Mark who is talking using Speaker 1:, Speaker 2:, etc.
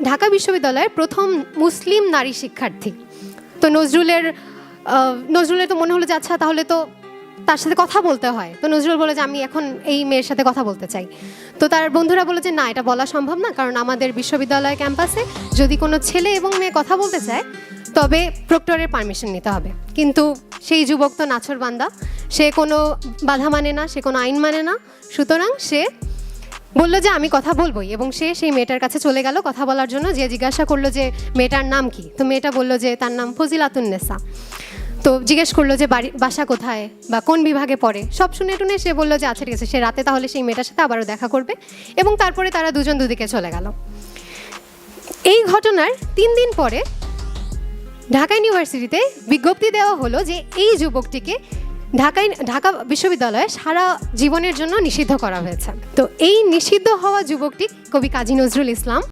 Speaker 1: ঢাকা বিশ্ববিদ্যালয়ের প্রথম মুসলিম নারী শিক্ষার্থী। তো নজরুলের তো মনে হলো যে আচ্ছা তাহলে তো তার সাথে কথা বলতে হয়। তো নজরুল বলে যে আমি এখন এই মেয়ের সাথে কথা বলতে চাই। তো তার বন্ধুরা বলে যে না, এটা বলা সম্ভব না, কারণ আমাদের বিশ্ববিদ্যালয় ক্যাম্পাসে যদি কোনো ছেলে এবং মেয়ে কথা বলতে চায় তবে প্রক্টরের পারমিশন নিতে হবে। কিন্তু সেই যুবক তো নাছোড়বান্দা, সে কোনো বাধা মানে না, সে কোনো আইন মানে না। সুতরাং সে বললো যে আমি কথা বলবোই, এবং সে সেই মেয়েটার কাছে চলে গেল কথা বলার জন্য। যে জিজ্ঞাসা করলো যে মেয়েটার নাম কি, তো মেয়েটা বললো যে তার নাম ফজিলাতুন্নেসা। তো জিজ্ঞেস করলো যে বাসা কোথায় বা কোন বিভাগে পড়ে। সব শুনে টুনে সে বললো যে আচ্ছা ঠিক আছে, সে রাতে তাহলে সেই মেয়েটার সাথে আবারও দেখা করবে, এবং তারপরে তারা দুজন দুদিকে চলে গেল। এই ঘটনার 3 দিন পরে ঢাকা ইউনিভার্সিটিতে বিজ্ঞপ্তি দেওয়া হলো যে এই যুবকটিকে ঢাকা বিশ্ববিদ্যালয়ে সারা জীবনের জন্য নিষিদ্ধ করা হয়েছে। তো এই নিষিদ্ধ হওয়া যুবকটি কবি কাজী নজরুল ইসলাম।